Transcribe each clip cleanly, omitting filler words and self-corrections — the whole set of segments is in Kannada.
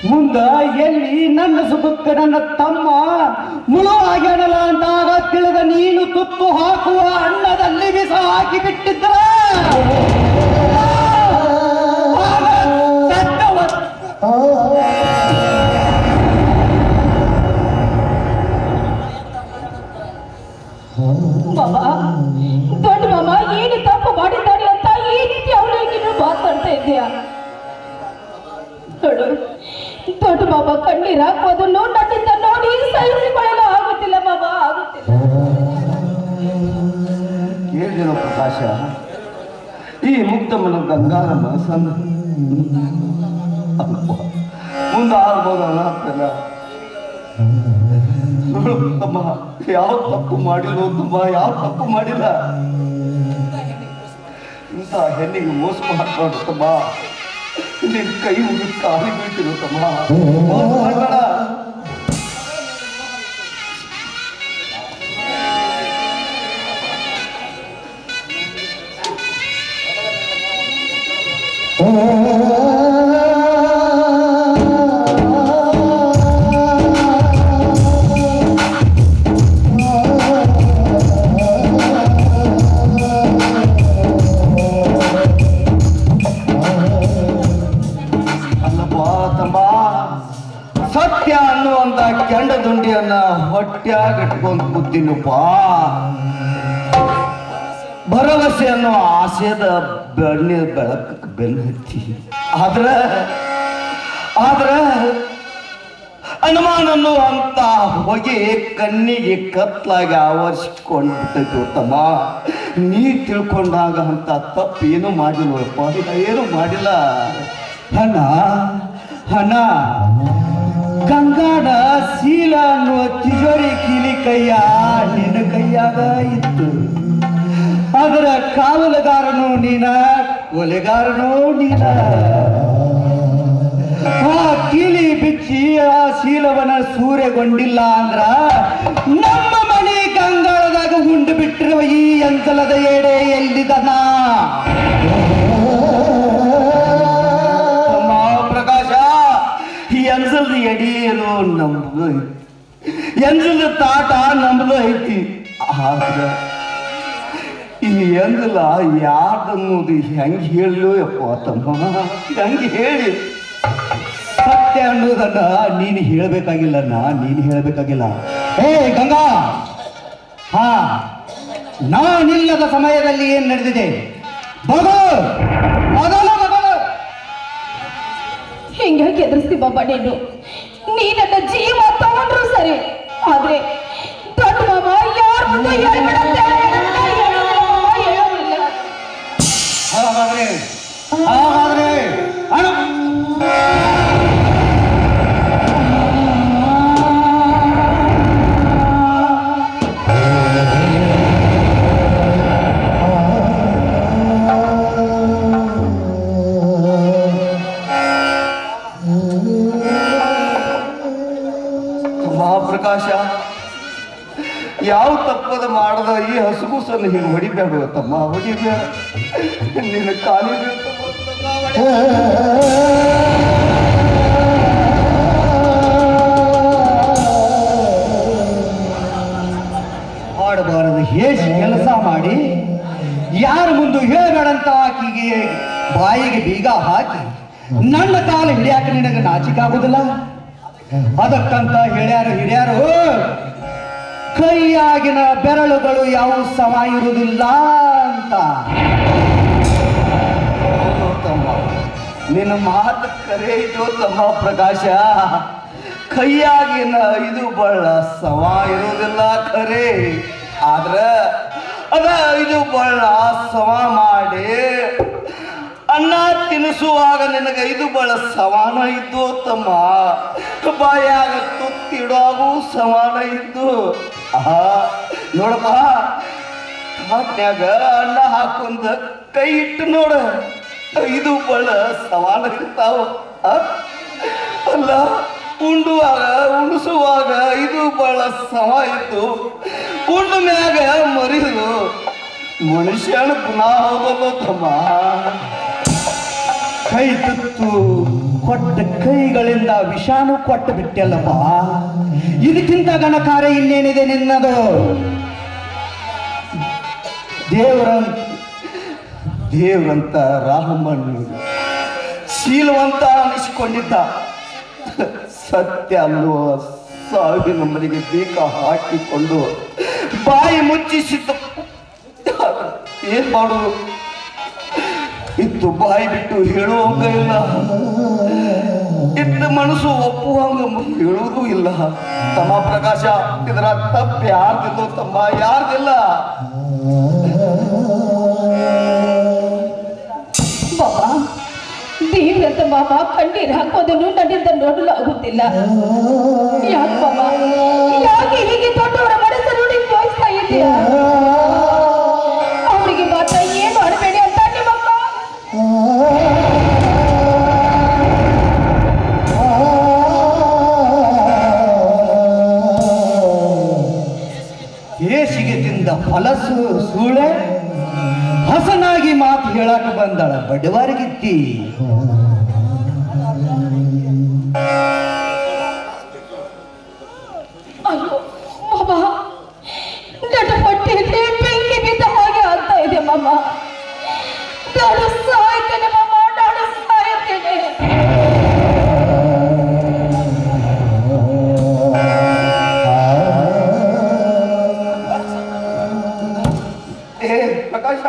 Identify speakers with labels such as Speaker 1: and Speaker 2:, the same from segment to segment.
Speaker 1: ಮುಂದ ಎಲ್ಲಿ ನನ್ನ ಸುಖಕ್ಕೆ ನನ್ನ ತಮ್ಮ ಮುಳುವಾಗ್ಯಾನಲ್ಲ ಅಂತಾಗ ತಿಳಿದ ನೀನು ತುತ್ತು ಹಾಕುವ ಅನ್ನದಲ್ಲಿ ವಿಷ ಹಾಕಿ ಬಿಟ್ಟಿದ್ರ
Speaker 2: ದೊಡ್ಡ ಮಾಮ ಏನು ತಪ್ಪು ಮಾಡಿದ್ದಾನೆ ಅಂತ ಈ ರೀತಿ ಅವಳಿಗೆ ಮಾತಾಡ್ತಾ ಇದೆಯಾ? ದೊಡ್ಡ ಮಾಮ ಕಣ್ಣೀರ್ ಹಾಕೋದನ್ನು ನನ್ನಿಂದ ನೋಡಿ ಸಹಿಸಿಕೊಳ್ಳಲು ಆಗುತ್ತಿಲ್ಲ ಮಾಮ, ಆಗುತ್ತಿಲ್ಲ.
Speaker 1: ಹೇಳಿದ ಪ್ರಕಾಶ, ಈ ಮುಕ್ತ ಮನ ಗಂಗಾರ ಮನಸ್ಸನ್ನು ಮುಂದೆ ಆಗ್ಬೋದಲ್ಲ ಅಂತಲ್ಲ. ತಮ್ಮ ಯಾವ ತಪ್ಪು ಮಾಡಿಲ್ಲ ತಮ್ಮ, ಯಾವ ತಪ್ಪು ಮಾಡಿಲ್ಲ. ಇಂಥ ಹೆಣ್ಣಿಗೆ ಮೋಸ ಮಾಡ್ಬಾರ್ದು ತಮ್ಮ. ನಿನ್ ಕೈ ಮುಗಿದು ಕಾಲಿ ಬೀಳ್ತಿರು ತಮ್ಮ, ಮೋಸ ಮಾಡಬೇಡ. ಸತ್ಯ ಅನ್ನುವಂತ ಕೆಂಡ ದುಂಡಿಯನ್ನ ಹೊಟ್ಟ್ಯಾಗ ಇಟ್ಕೊಂಡು ಕೂತಿನಪ್ಪ. ಭರವಸೆ ಅನ್ನೋ ಆಸೆದ ಬೆಳಕಕ್ಕೆ ಬೆನ್ನು ಹತ್ತಿ ಆದ್ರ ಅನುಮಾನ ಅನ್ನುವಂತ ಹೊಗೆ ಕಣ್ಣಿಗೆ ಕತ್ಲಾಗಿ ಆವರಿಸಿಕೊಂಡು ಬಿಟ್ಟೈತಿ ತಮ್ಮ. ನೀ ತಿಳ್ಕೊಂಡಾಗ ಅಂತ ತಪ್ಪು ಏನು ಮಾಡಿಲ್ವಪ್ಪ, ಏನು ಮಾಡಿಲ್ಲ. ಹಣ ಗಂಗಾಡ ಶೀಲ ಅನ್ನುವ ತಿಜೋರಿ ಕೀಲಿ ಕೈಯ ನಿನ್ನ ಕೈಯಾಗ ಇತ್ತು. ಅದರ ಕಾವಲುಗಾರನು ನೀನ, ಕೊಲೆಗಾರನು ನೀನ. ಆ ಕೀಲಿ ಬಿಚ್ಚಿ ಆ ಶೀಲವನ ಸೂರ್ಯಗೊಂಡಿಲ್ಲ ಅಂದ್ರ ನಮ್ಮ ಮನೆ ಗಂಗಾಳದಾಗ ಉಂಡು ಬಿಟ್ಟಿರುವ ಈ ಅಂಚಲದ ಎಡೆ ಎಲ್ಲಿದನ? ಪ್ರಕಾಶ, ಈ ಅಂಚಲದ ಎಡೆ ಏನು ನಮ್ದು ಐತಿ, ಎಂಜಲ ತಾಟ ನಮ್ದು ಐತಿ. ಆದ್ರೆ ಈ ಎಂಜಲ ಯಾರ್ದನ್ನೋದು ಹೆಂಗೆ ಹೇಳಲು ಯಪ್ಪ ತಮ್ಮ, ಹೆಂಗೆ ಹೇಳಿ? ಸತ್ಯ ಅನ್ನೋದನ್ನ ನೀನು ಹೇಳಬೇಕಾಗಿಲ್ಲ, ನೀನು ಹೇಳಬೇಕಾಗಿಲ್ಲ. ಹೇ ಗಂಗಾ, ಹಾ ನಾನಿಲ್ಲದ ಸಮಯದಲ್ಲಿ ಏನ್ ನಡೆದಿದೆ
Speaker 2: ಹಿಂಗಾಗಿ ಎದುರಿಸ್ತಿ ಬಾಬಾ. ನೀ ನನ್ನ ಜೀವ ತಗೊಂಡ್ರು ಸರಿ, ಆದ್ರೆ ದೊಡ್ಡ ಮಾಮ ಯಾರ ಮುಂದೆ
Speaker 1: ಹಾಗಾದ್ರೆ ಮಹಾಪ್ರಕಾಶ, ಯಾವ ತಪ್ಪದ ಮಾಡದ ಈ ಹಸುಗುಸನ್ನು ಹೀಗೆ ಹೊಡಿಬೇಡ ತಮ್ಮ, ಹೊಡಿಬೇಡ. ನಿನ್ನ ಕಾಲಿ ಮಾಡಬಾರದು ಹೇಸಿ ಕೆಲಸ ಮಾಡಿ ಯಾರ ಮುಂದೆ ಹೇಳಬೇಡಂತ ಆಕಿಗೆ ಬಾಯಿಗೆ ಬೀಗ ಹಾಕಿ ನನ್ನ ಕಾಲು ಹಿಡಿಯಾಕ ನಿನಗೆ ನಾಚಿಕಾಗುದಿಲ್ಲ. ಅದಕ್ಕಂತ ಹಿಡ್ಯಾರು ಕೈಯಾಗಿನ ಬೆರಳುಗಳು ಯಾವ ಸಮ ಇರುವುದಿಲ್ಲ ಅಂತ. ತಮ್ಮ, ನಿನ್ನ ಮಾತು ಕರೆ ಇತ್ತು ತಮ್ಮ ಪ್ರಕಾಶ. ಕೈಯಾಗಿನ ಇದು ಬಳ್ಳ ಸಮ ಇರುವುದಿಲ್ಲ ಖರೆ, ಆದ್ರ ಅದ ಇದು ಬಳ್ಳ ಸಮ ಮಾಡಿ ಅನ್ನ ತಿನ್ನಿಸುವಾಗ ನಿನಗೆ ಇದು ಬಹಳ ಸಮಾನ ಇದ್ದು ತಮ್ಮ. ಬಾಯಾಗ ತುತ್ತಿಡುವಾಗೂ ಸಮಾನ ಇದ್ದು. ನೋಡಪ್ಪ, ಹಾಟ್ನ್ಯಾಗ ಅನ್ನ ಹಾಕೊಂಡ ಕೈ ಇಟ್ಟು ನೋಡ, ಇದು ಬಹಳ ಸಮಾನ ಇರ್ತಾವ. ಅಲ್ಲ, ಉಣಿಸುವಾಗ ಇದು ಬಹಳ ಸಮ ಇತ್ತು. ಉಂಡ ಮ್ಯಾಗ ಮರಿದು ಮನುಷ್ಯನ ಪುನಃ ಹೋಗಲ್ಲ ತಮ್ಮ. ಕೈ ತುತ್ತು ಕೊಟ್ಟ ಕೈಗಳಿಂದ ವಿಷಾನು ಕೊಟ್ಟು ಬಿಟ್ಟಲ್ಲಪ್ಪ. ಇದಕ್ಕಿಂತ ಗಣಕಾರ ಇನ್ನೇನಿದೆ ನಿನ್ನದು? ದೇವರಂತ ರಾಮಣ್ಣು ಶೀಲವಂತ ಅನಿಸಿಕೊಂಡಿದ್ದ. ಸತ್ಯ ಅನ್ನುವ ಸಾವಿನ ಮನೆಗೆ ಬೀಗ ಹಾಕಿಕೊಂಡು ಬಾಯಿ ಮುಚ್ಚಿಸಿದ್ದ. ಏನ್ ಮಾಡೋದು? ಇತ್ತು ಬಾಯಿ ಬಿಟ್ಟು ಹೇಳುವಂಗ ಇಲ್ಲ, ಇತ್ತು ಮನಸ್ಸು ಒಪ್ಪುವಂಗ ಹೇಳುವುದೂ ಇಲ್ಲ. ತಮ್ಮ ಪ್ರಕಾಶ, ಇದರ ತಪ್ಪು ಯಾರ್ದಿಲ್ಲ ತಮ್ಮ, ಯಾರ್ದಿಲ್ಲ.
Speaker 2: ಬಾಬಾ, ದೇವ್ರಂತ ಮಾಮ ಕಣ್ಣೀರು ಹಾಕೋದನ್ನು ನನ್ನಿಂದ ನೋಡಲು ಆಗುತ್ತಿಲ್ಲ. ಯಾಕೆ ಬಾಬಾ, ಯಾಕೆ ಹೀಗೆ ದೊಡ್ಡವರ ಮನಸ್ಸನ್ನು ನೀವು ತೋರಿಸ್ತಾ ಇದ್ದೀರಾ? ಅವರಿಗೆ ಮಾತ್ರ ಏನು ಮಾಡಬೇಡಿ ಅಂತ ನಿಮ್ಮಮ್ಮ.
Speaker 1: ಹೇಸಿಗೆ ತಿಂದ ಫಲಸು ಸೂಳೆ ಹಸನಾಗಿ ಮಾತು ಹೇಳಕ ಬಂದಳ ಬಡವರಿಗಿತ್ತಿ.
Speaker 2: ಅಯ್ಯೋ ಬಾಬಾ, ನನ್ನ ಹೊಟ್ಟೆಯಲ್ಲಿ ಬೆಂಕಿ ಬಿದ್ದ ಹಾಗೆ ಆಗ್ತಾ ಇದೆ ಮಾಮ. ನಾನು ಸಾಯ್ತೇನೆ ಮಾಮ, ನಾನು ಸಾಯುತ್ತೇನೆ.
Speaker 1: ಪ್ರಕಾಶ,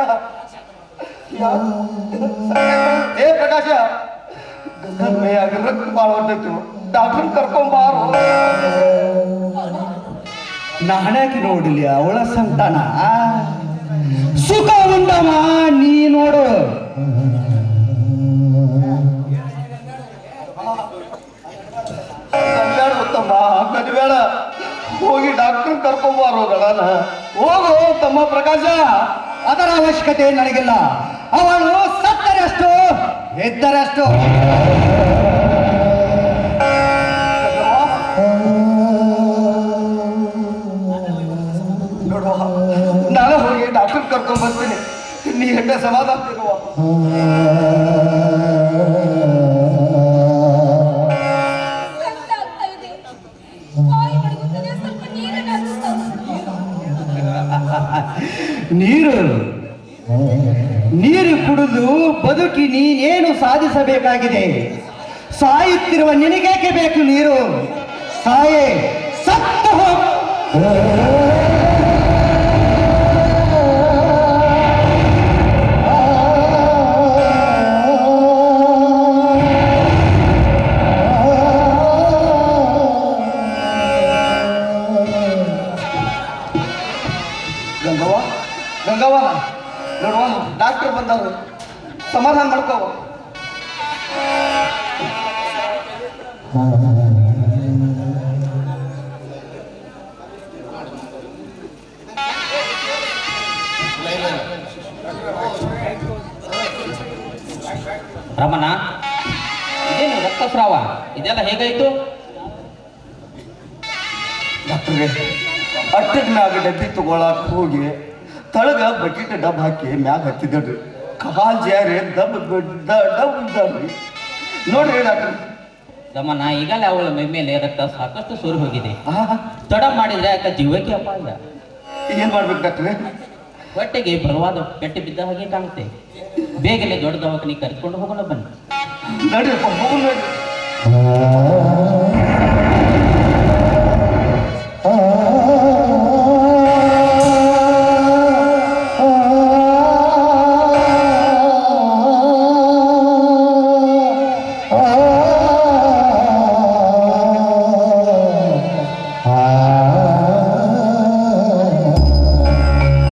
Speaker 1: ಪ್ರಕಾಶ, ರಕ್ತ ಬಾಳ ಹೊಂಟೈತು, ಡಾಕ್ಟರ್ ಕರ್ಕೊಂಬಾರು. ನಾಣಕ್ಕೆ ನೋಡಲಿ ಅವಳ ಸಂತಾನ ಸುಖ ಉಂಡಮ್ಮ. ನೀ ನೋಡು, ತಮ್ಮ ಕಲಿಬೇಡ, ಹೋಗಿ ಡಾಕ್ಟರ್ ಕರ್ಕೊಂಬಾರು. ಹೋಗು ತಮ್ಮ ಪ್ರಕಾಶ, ಅದರ ಅವಶ್ಯಕತೆ ನನಗಿಲ್ಲ. ಅವಳು ಸತ್ತರಷ್ಟು ಎದ್ದರಷ್ಟು. ನೋಡುವ, ನಾನು ಹೋಗಿ ಡಾಕ್ಟರ್ ಕರ್ಕೊಂಡ್ ಬರ್ತೀನಿ, ನೀ ಹೆಂಡ ಸಮಾಧಾನ ಇರುವ. ನೀರು ಕುಡಿದು ಬದುಕಿ ನೀನೇನು ಸಾಧಿಸಬೇಕಾಗಿದೆ? ಸಾಯುತ್ತಿರುವ ನಿನಗೇಕೆ ಬೇಕು ನೀರು? ಸಾಯೇ, ಸತ್ತು ಹೋಗು. ಗಂಗವ್ವ, ಗಂಗವ್ವ, ನೋಡುವ ಡಾಕ್ಟರ್ ಬಂದವರು, ಸಮಾಧಾನ ಮಾಡ್ಕೋ.
Speaker 3: ರಮಣ, ಇದೇನು ರಕ್ತಸ್ರಾವ? ಇದೆಲ್ಲ ಹೇಗಾಯ್ತು?
Speaker 1: ಡಾಕ್ಟ್ರೇ, ಅಟ್ಟದ ಮ್ಯಾಗ ಡಬ್ಬಿ ತಗೊಳಕ್ ಹೋಗಿ ತಳಗ ಬಕೆಟ್ ಡಬ್ ಹಾಕಿ ಮ್ಯಾಗ ಹತ್ತಿದ್ರಿ. ಕಾಲ್ ಜಾರಿ ಡಬ್ ಇದ್ದಾರ್ರಿ. ನೋಡ್ರಿ ಡಾಕ್ಟರ್.
Speaker 3: ರಮಣ, ಈಗಲೇ ಅವಳ ಮೈ ಮೇಲೆ ರಕ್ತ ಸಾಕಷ್ಟು ಸೋರಿ ಹೋಗಿದೆ. ತಡ ಮಾಡಿದ್ರೆ ಯಾಕೆ ಜೀವಕ್ಕೆ ಅಪಾಯ.
Speaker 1: ಏನ್ ಮಾಡ್ಬೇಕು ಡಾಕ್ಟ್ರೇ?
Speaker 3: ಹೊಟ್ಟೆಗೆ ಬಲವಾದ ಪೆಟ್ಟು ಬಿದ್ದ ಹಾಗೆ ಕಾಣುತ್ತೆ. ಬೇಗನೆ ದೊಡ್ಡ ದವಾಖಾನೆ ಕರೆದುಕೊಂಡು ಹೋಗೋಣ ಬನ್ನಿ.
Speaker 1: ನಡ್ರಿಪ್ಪ, ಹೋಗೋಣ ನಡ್ರಿ.